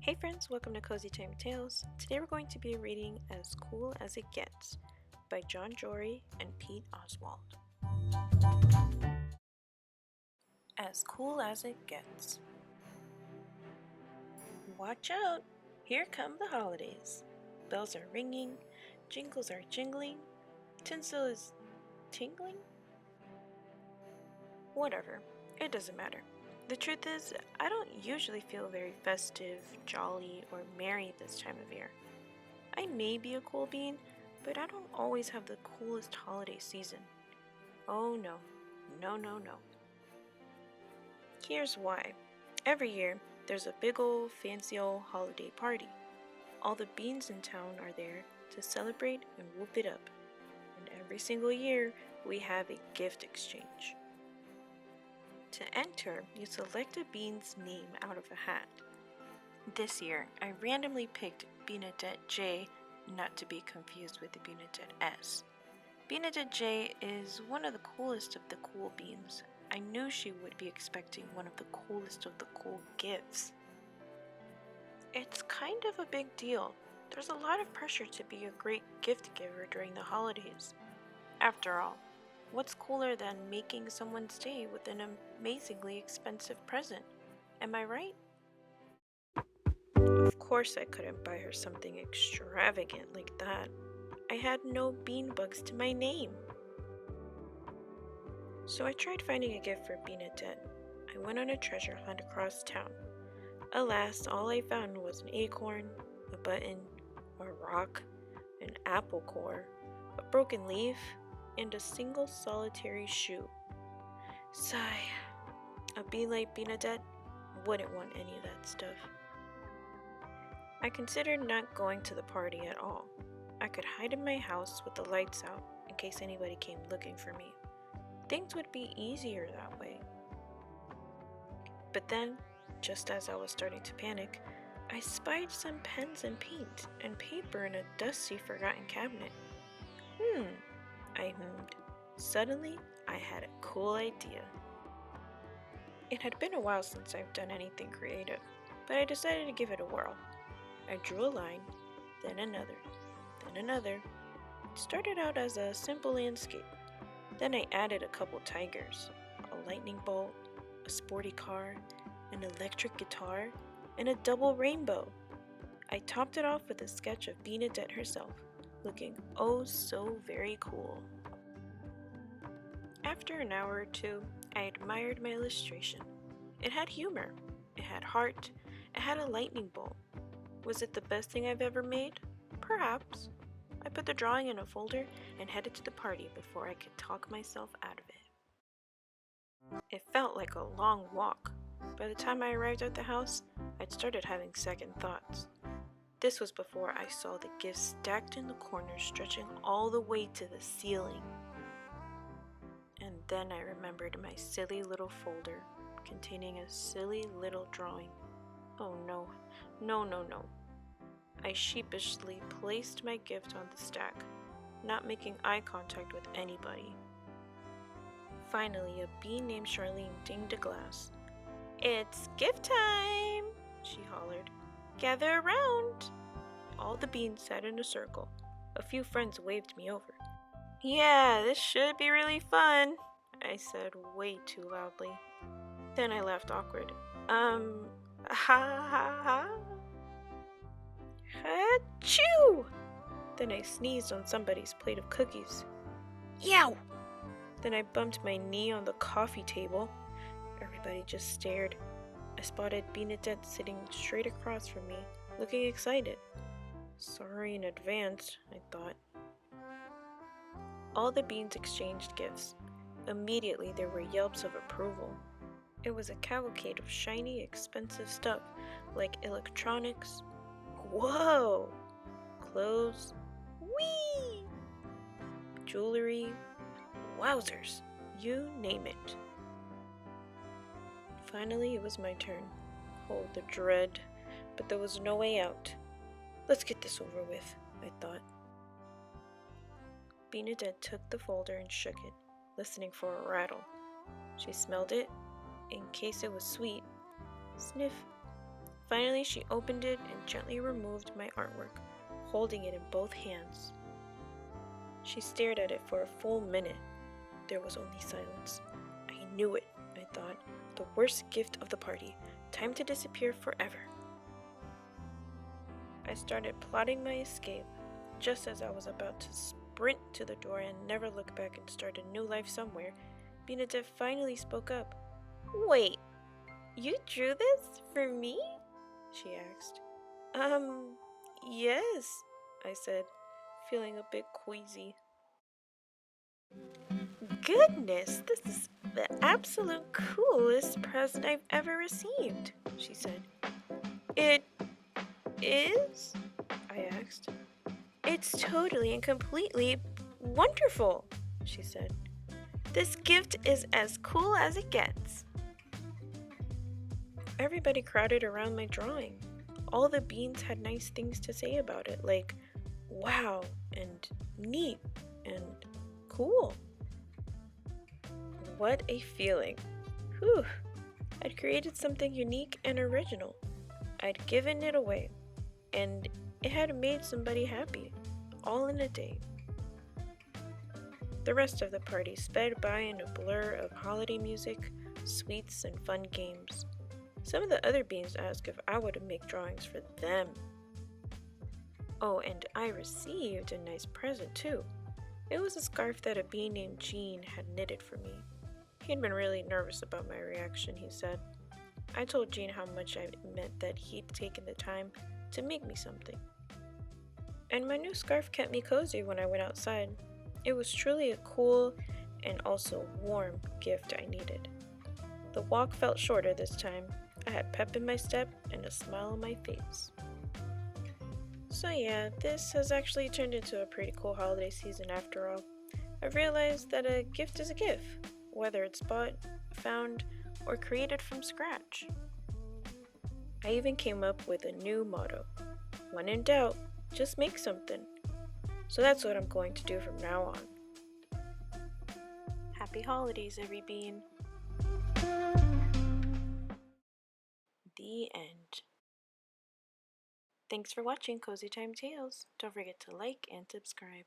Hey friends, welcome to Cozy Time Tales. Today we're going to be reading As Cool as It Gets by Jory and Pete Oswald. As Cool as It Gets. Watch out! Here come the holidays. Bells are ringing, jingles are jingling, tinsel is tingling? Whatever, it doesn't matter. The truth is, I don't usually feel very festive, jolly, or merry this time of year. I may be a cool bean, but I don't always have the coolest holiday season. Oh no, no. Here's why. Every year, there's a big old fancy old holiday party. All the beans in town are there to celebrate and whoop it up. And every single year, we have a gift exchange. To enter, you select a bean's name out of a hat. This year, I randomly picked Beanadette J, not to be confused with the Beanadette S. Beanadette J is one of the coolest of the cool beans. I knew she would be expecting one of the coolest of the cool gifts. It's kind of a big deal. There's a lot of pressure to be a great gift giver during the holidays. After all, what's cooler than making someone's day with an amazingly expensive present? Am I right? Of course I couldn't buy her something extravagant like that. I had no bean bugs to my name. So I tried finding a gift for Beanadette. I went on a treasure hunt across town. Alas, all I found was an acorn, a button, a rock, an apple core, a broken leaf, and a single solitary shoe. Sigh. A bean like Beanadette wouldn't want any of that stuff. I considered not going to the party at all. I could hide in my house with the lights out in case anybody came looking for me. Things would be easier that way. But then, just as I was starting to panic, I spied some pens and paint and paper in a dusty, forgotten cabinet. I hummed. Suddenly, I had a cool idea. It had been a while since I've done anything creative, but I decided to give it a whirl. I drew a line, then another. It started out as a simple landscape. Then I added a couple tigers, a lightning bolt, a sporty car, an electric guitar, and a double rainbow. I topped it off with a sketch of Beanadette herself, looking oh so very cool. After an hour or two, I admired my illustration. It had humor, it had heart, it had a lightning bolt. Was it the best thing I've ever made? Perhaps. I put the drawing in a folder and headed to the party before I could talk myself out of it. It felt like a long walk. By the time I arrived at the house, I'd started having second thoughts. This was before I saw the gifts stacked in the corners stretching all the way to the ceiling. And then I remembered my silly little folder containing a silly little drawing. Oh no. I sheepishly placed my gift on the stack, not making eye contact with anybody. Finally, a bean named Charlene dinged a glass. "It's gift time!" she hollered. "Gather around!" All the beans sat in a circle. A few friends waved me over. "Yeah, this should be really fun," I said way too loudly. Then I laughed awkward. Ha. Achoo! Then I sneezed on somebody's plate of cookies. Yow! Then I bumped my knee on the coffee table. Everybody just stared. I spotted Beanadette sitting straight across from me, looking excited. Sorry in advance, I thought. All the beans exchanged gifts. Immediately there were yelps of approval. It was a cavalcade of shiny, expensive stuff like electronics. Whoa! Clothes. Whee! Jewelry. Wowzers! You name it. Finally, it was my turn. Oh, the dread. But there was no way out. Let's get this over with, I thought. Beanadette took the folder and shook it, listening for a rattle. She smelled it, in case it was sweet. Sniff. Finally, she opened it and gently removed my artwork, holding it in both hands. She stared at it for a full minute. There was only silence. I knew it, I thought. The worst gift of the party. Time to disappear forever. I started plotting my escape, just as I was about to sprint to the door and never look back and start a new life somewhere. Benedette finally spoke up. "Wait, you drew this for me?" she asked. Yes, I said, feeling a bit queasy. "Goodness, this is the absolute coolest present I've ever received," she said. "It is?" I asked. "It's totally and completely wonderful," she said. "This gift is as cool as it gets." Everybody crowded around my drawing. All the beans had nice things to say about it, like wow and neat and cool. What a feeling. Whew. I'd created something unique and original. I'd given it away, and it had made somebody happy, all in a day. The rest of the party sped by in a blur of holiday music, sweets, and fun games. Some of the other beans asked if I would make drawings for them. Oh, and I received a nice present too. It was a scarf that a bean named Jean had knitted for me. He'd been really nervous about my reaction, he said. I told Jean how much it meant that he'd taken the time to make me something. And my new scarf kept me cozy when I went outside. It was truly a cool and also warm gift I needed. The walk felt shorter this time. I had pep in my step and a smile on my face. So yeah, this has actually turned into a pretty cool holiday season after all. I've realized that a gift is a gift, whether it's bought, found, or created from scratch. I even came up with a new motto. When in doubt, just make something. So that's what I'm going to do from now on. Happy holidays, every bean. The end. Thanks for watching Cozy Time Tales. Don't forget to like and subscribe.